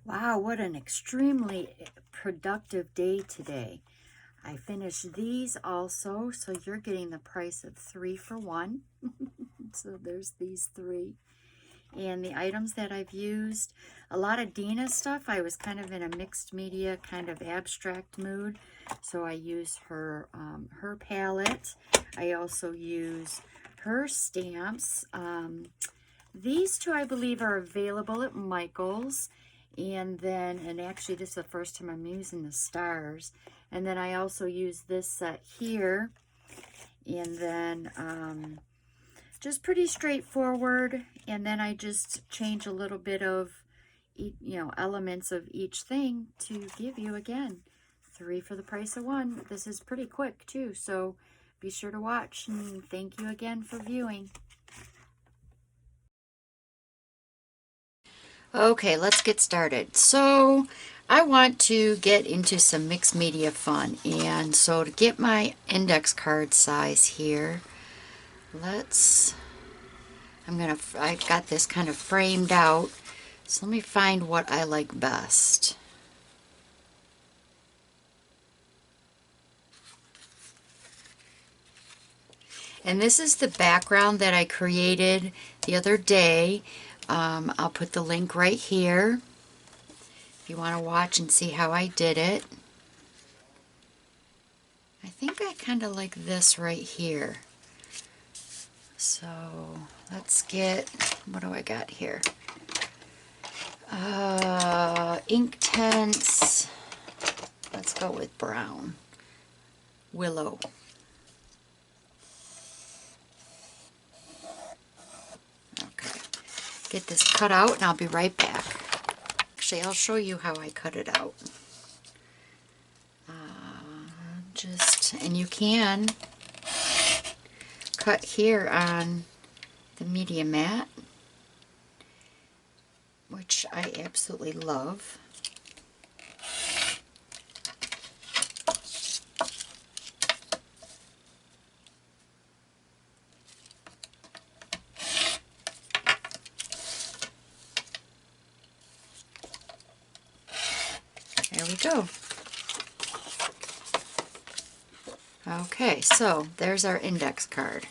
Wow, what an extremely productive day today. I finished these also, so you're getting the price of 3 for 1. So there's these 3. And the items that I've used, a lot of Dina stuff. I was kind of in a mixed media, kind of abstract mood, so I use her palette. I also use her stamps. These 2, I believe, are available at Michael's. And then, and actually this is the first time I'm using the stars. And then I also use this set here. And then just pretty straightforward. And then I just change a little bit of, elements of each thing to give you, again, 3 for the price of 1. This is pretty quick too, so be sure to watch, and thank you again for viewing. Okay, let's get started. So I want to get into some mixed media fun, and so to get my index card size here, I've got this kind of framed out, so let me find what I like best. And this is the background that I created the other day. I'll put the link right here if you want to watch and see how I did it. I think I kind of like this right here. So let's get, what do I got here? Ink Tints. Let's go with brown. Willow. Okay. Get this cut out and I'll be right back. Actually, I'll show you how I cut it out. And you can cut here on the media mat, which I absolutely love. There we go. Okay, so there's our index card.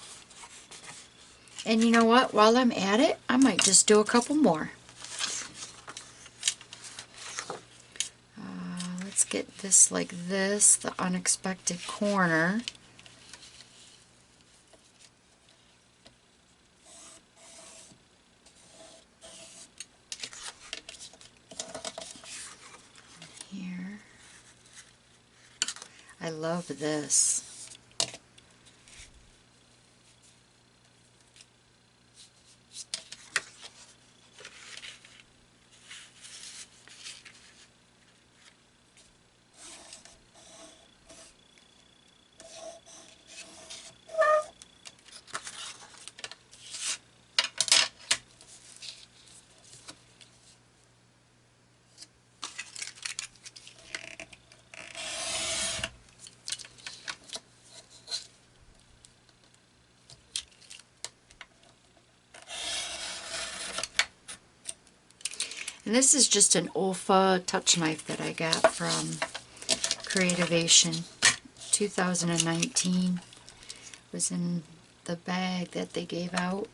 And you know what? While I'm at it, I might just do a couple more. Let's get this like this, the unexpected corner. Here. I love this. And this is just an Olfa touch knife that I got from Creativation 2019. It was in the bag that they gave out.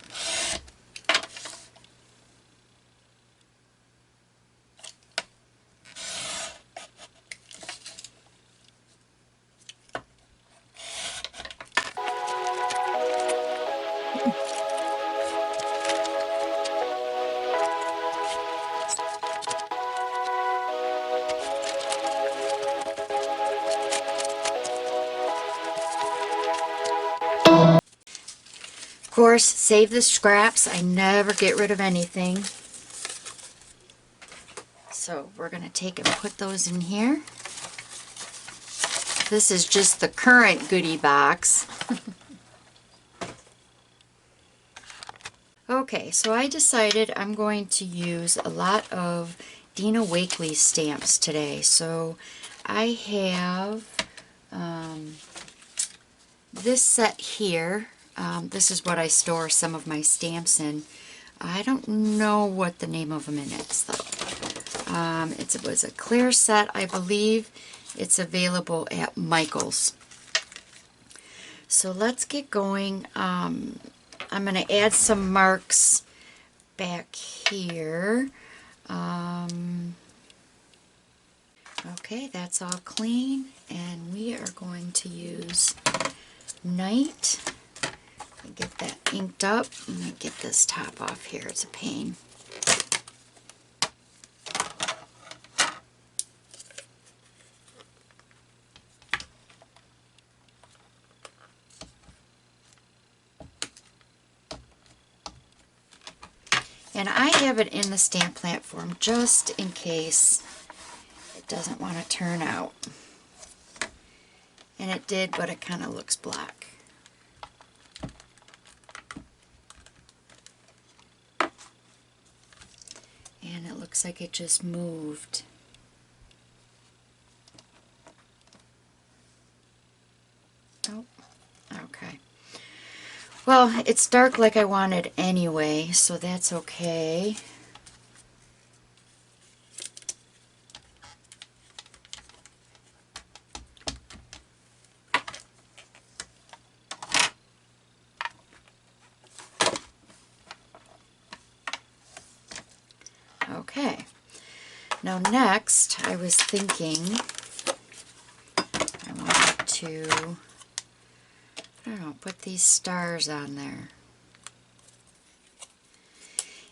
Of course, save the scraps. I never get rid of anything. So we're going to take and put those in here. This is just the current goodie box. Okay, so I decided I'm going to use a lot of Dina Wakley stamps today. So I have this set here. This is what I store some of my stamps in. I don't know what the name of them is though. It was a clear set, I believe. It's available at Michael's. So let's get going. I'm going to add some marks back here. Okay, that's all clean, and we are going to use Night. Get that inked up. Let me get this top off here. It's a pain. And I have it in the stamp platform just in case it doesn't want to turn out. And it did, but it kind of looks black. And it looks like it just moved. Oh, okay. Well, it's dark like I wanted anyway, so that's okay. Okay. Now next, I was thinking I wanted to, I don't know, put these stars on there.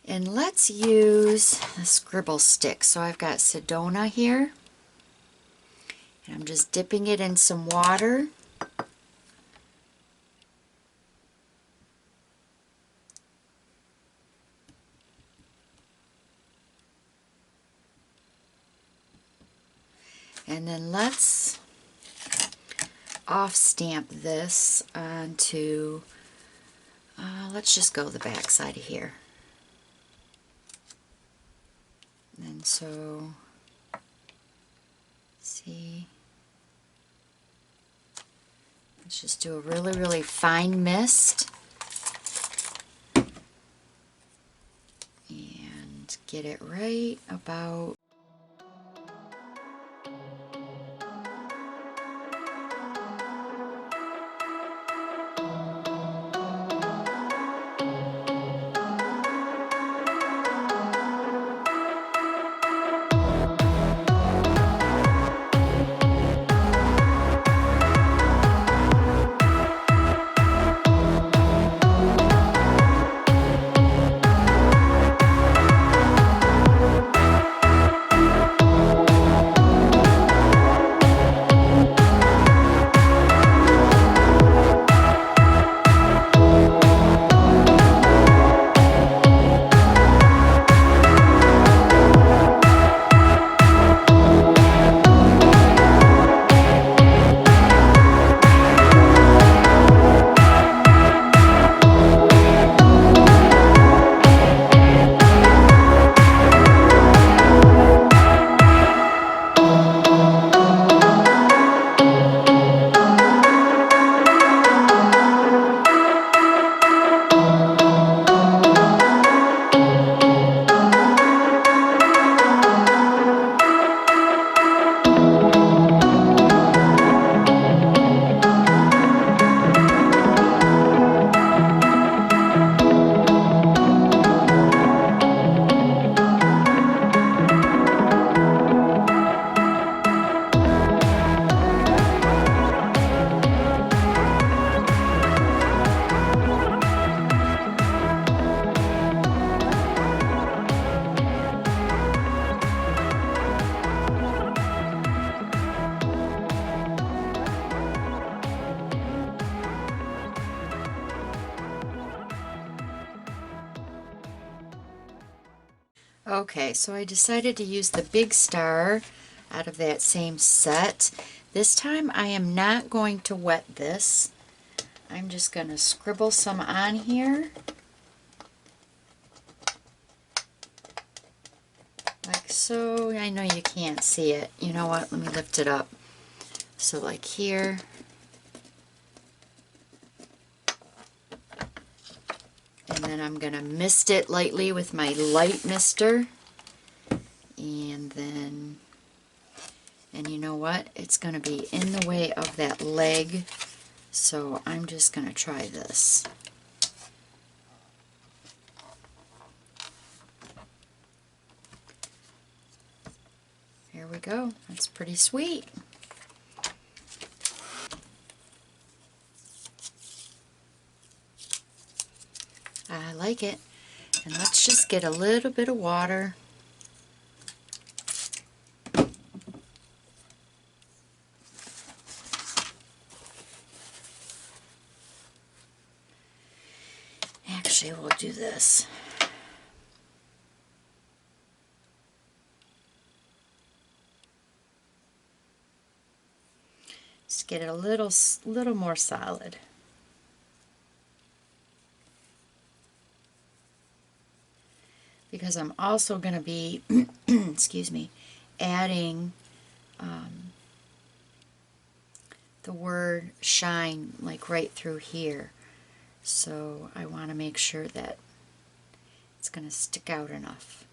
And let's use a scribble stick. So I've got Sedona here. And I'm just dipping it in some water. And then let's off stamp this onto, let's just go the back side of here. And so, see, let's just do a really, really fine mist. And get it right about Okay, so I decided to use the big star out of that same set. This time I am not going to wet this. I'm just going to scribble some on here. Like so. I know you can't see it. You know what? Let me lift it up. So like here. And then I'm going to mist it lightly with my light mister. And then, and you know what? It's going to be in the way of that leg, so I'm just going to try this. There we go. That's pretty sweet. I like it. And let's just get a little bit of water. Actually, we'll do this. Just get it a little more solid. Because I'm also going to be, excuse me, adding the word shine like right through here. So I want to make sure that it's going to stick out enough.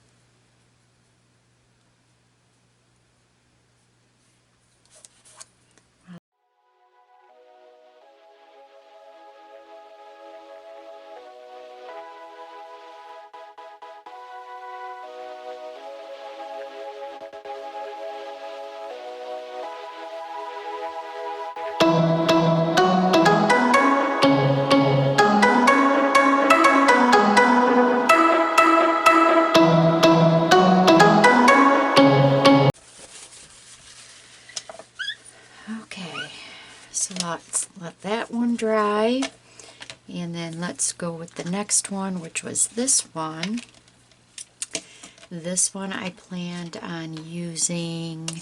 Okay, so let's let that one dry, and then let's go with the next one, which was this one. This one I planned on using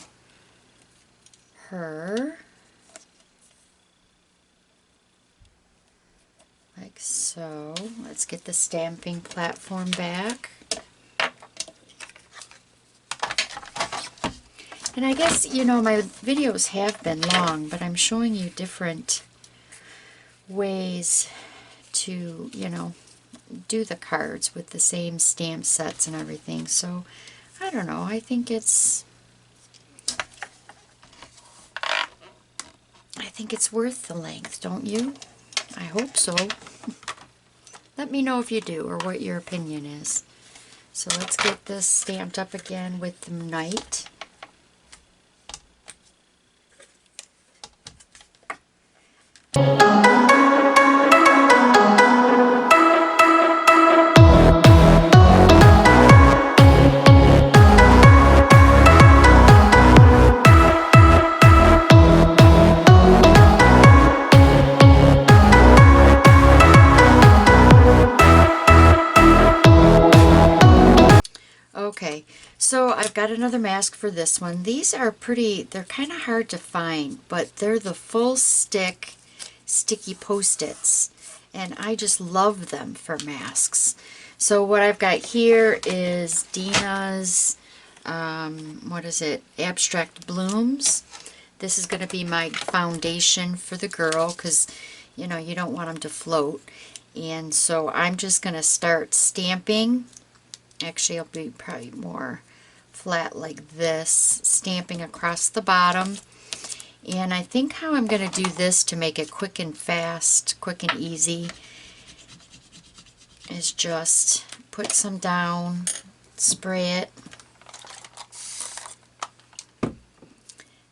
her like so. Let's get the stamping platform back. And I guess, you know, my videos have been long, but I'm showing you different ways to, you know, do the cards with the same stamp sets and everything. So, I don't know, I think it's worth the length, don't you? I hope so. Let me know if you do, or what your opinion is. So let's get this stamped up again with the Night. Okay, so I've got another mask for this one. These are pretty, they're kind of hard to find, but they're the full stick sticky post-its, and I just love them for masks. So what I've got here is Dina's, what is it, Abstract Blooms. This is going to be my foundation for the girl, because, you know, you don't want them to float. And so I'm just going to start stamping. Actually, it'll be probably more flat like this, stamping across the bottom. And I think how I'm going to do this to make it quick and fast, quick and easy, is just put some down, spray it,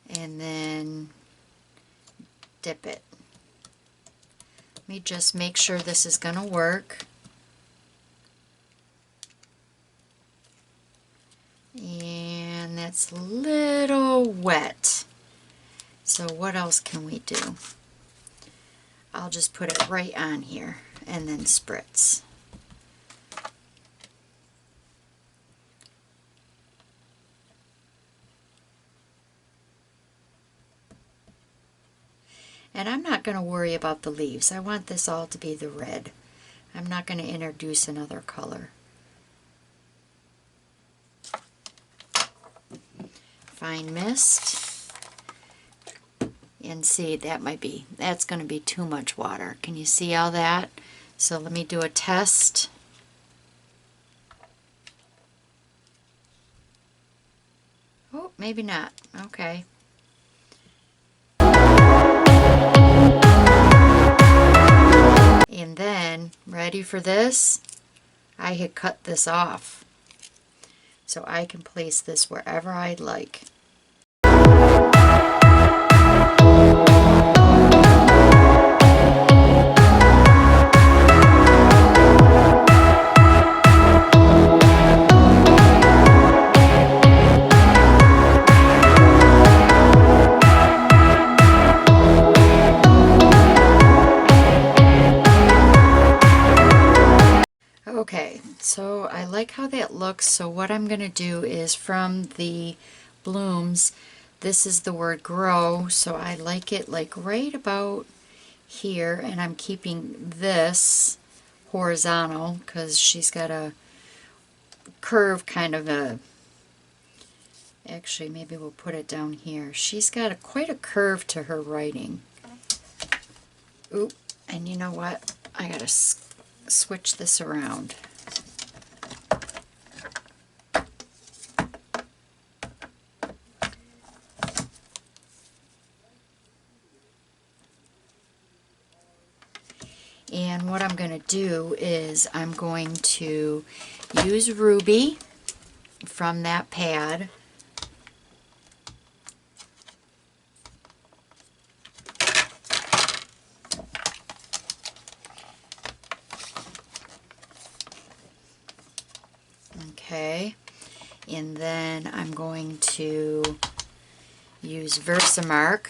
and then dip it. Let me just make sure this is going to work. And that's a little wet. So what else can we do? I'll just put it right on here and then spritz. And I'm not going to worry about the leaves. I want this all to be the red. I'm not going to introduce another color. Fine mist. And see, that's going to be too much water. Can you see all that? So let me do a test. maybe not. Okay. And then, ready for this? I had cut this off, so I can place this wherever I'd like. Okay, so I like how that looks, so what I'm going to do is from the blooms, this is the word grow, so I like it like right about here, and I'm keeping this horizontal because she's got a curve kind of a, actually maybe we'll put it down here. She's got quite a curve to her writing. Oop, and you know what? I gotta switch this around. And what I'm going to do is I'm going to use Ruby from that pad. Okay, and then I'm going to use Versamark.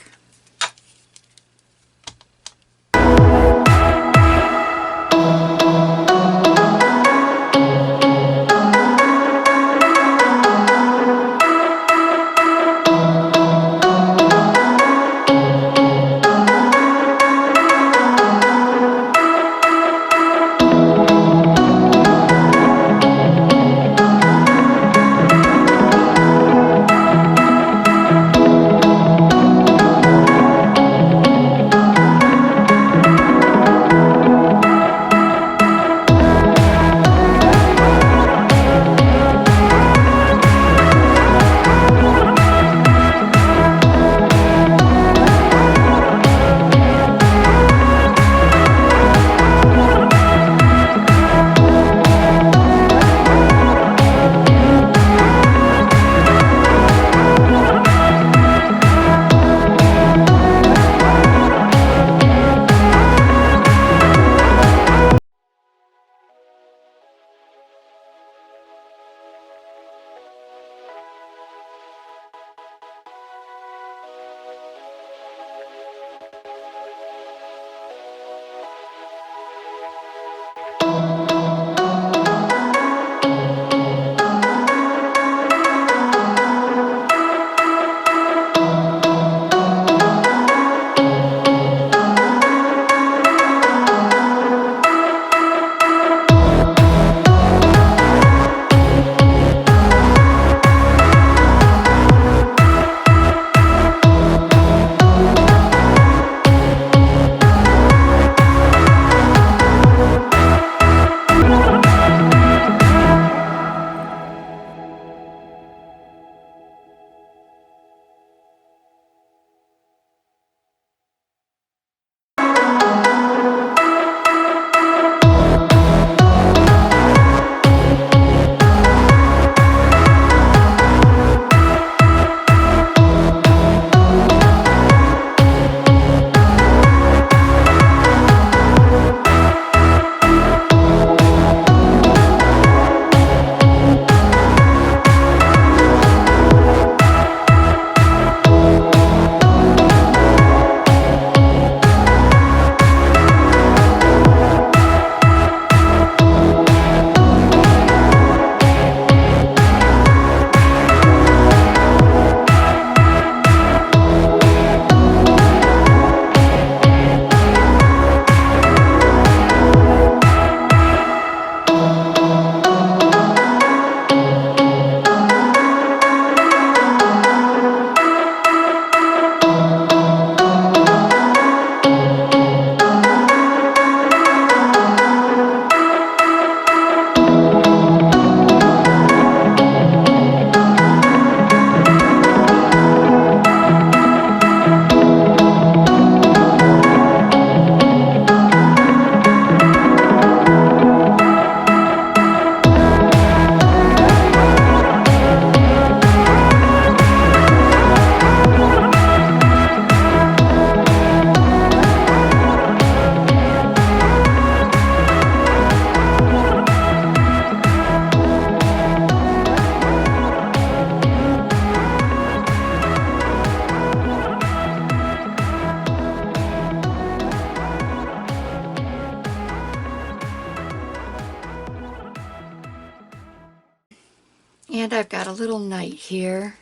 little night here.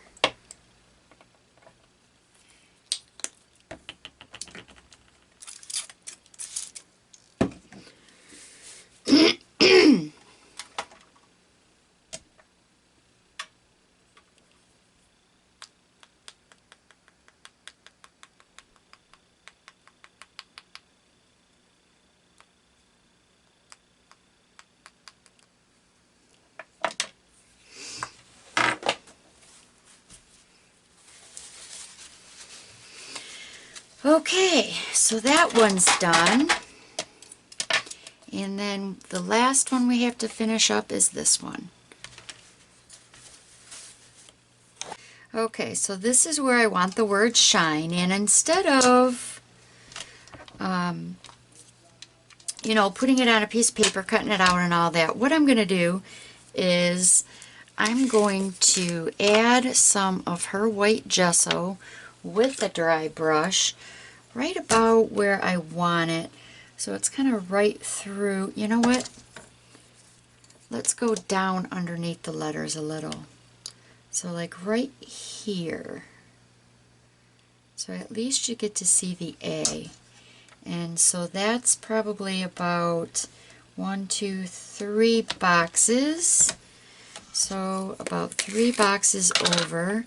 Okay, so that one's done. And then the last one we have to finish up is this one. Okay, so this is where I want the word shine, and instead of, you know, putting it on a piece of paper, cutting it out and all that, what I'm going to do is I'm going to add some of her white gesso with the dry brush right about where I want it. So it's kind of right through. You know what? Let's go down underneath the letters a little. So like right here. So at least you get to see the A. And so that's probably about 1, 2, 3 boxes. So about 3 boxes over.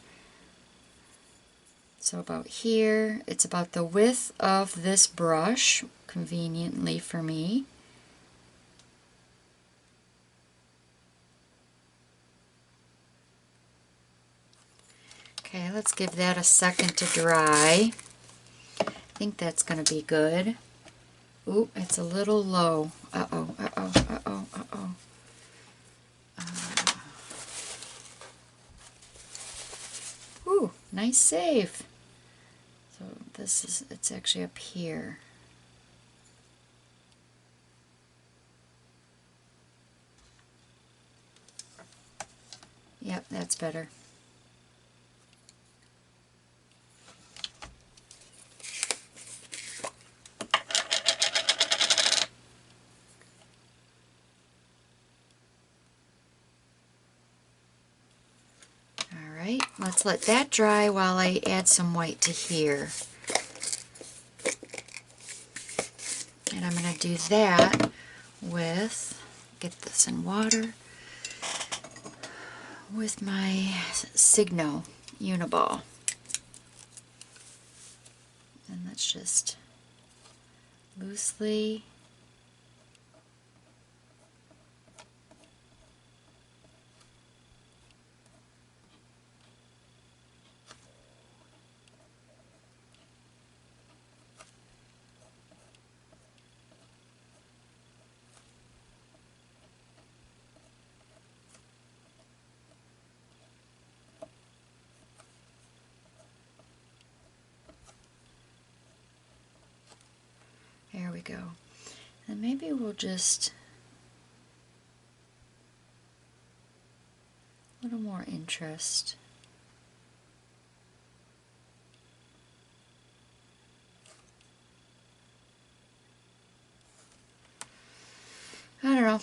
So about here, it's about the width of this brush, conveniently for me. Okay, let's give that a second to dry. I think that's going to be good. Ooh, it's a little low. Uh-oh, uh-oh, uh-oh, uh-oh. Ooh, nice save. So this is, it's actually up here. Yep, that's better. Alright, let's let that dry while I add some white to here. And I'm going to do that with, get this in water, with my Signo Uniball. And let's just loosely there we go. And maybe we'll just a little more interest. I don't know.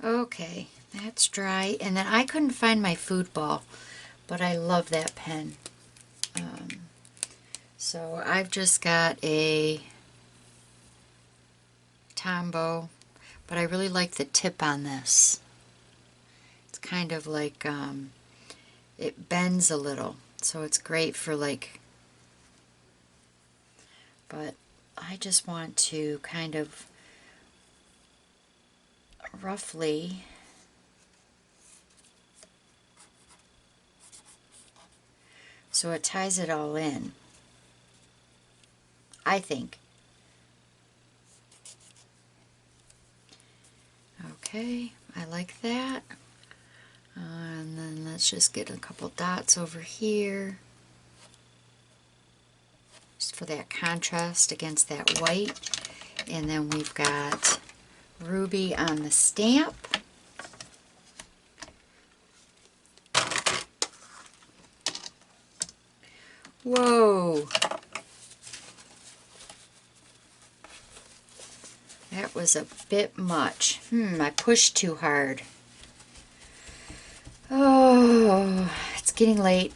Okay, that's dry. And then I couldn't find my food ball, but I love that pen. So I've just got a Tombow, but I really like the tip on this. It's kind of like, it bends a little, so it's great for like, but I just want to kind of roughly so it ties it all in, I think. Okay, I like that. And then let's just get a couple dots over here, just for that contrast against that white. And then we've got ruby on the stamp. Whoa! That was a bit much. I pushed too hard. Oh, it's getting late.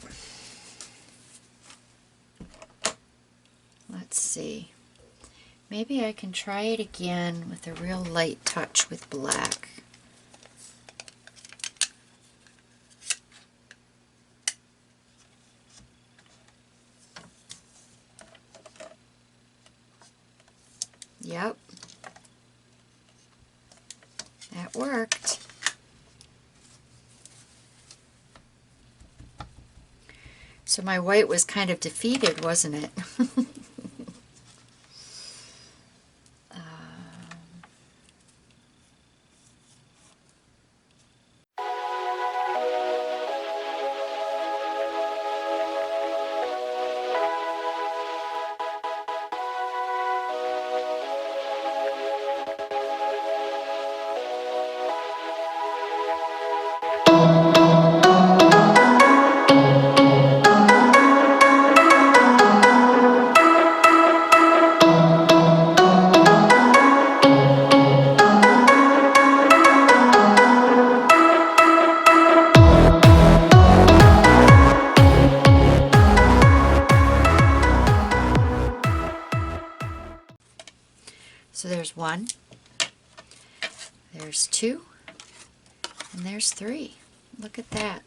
Let's see. Maybe I can try it again with a real light touch with black. Yep. That worked. So my white was kind of defeated, wasn't it? So there's 1, there's 2, and there's 3. Look at that.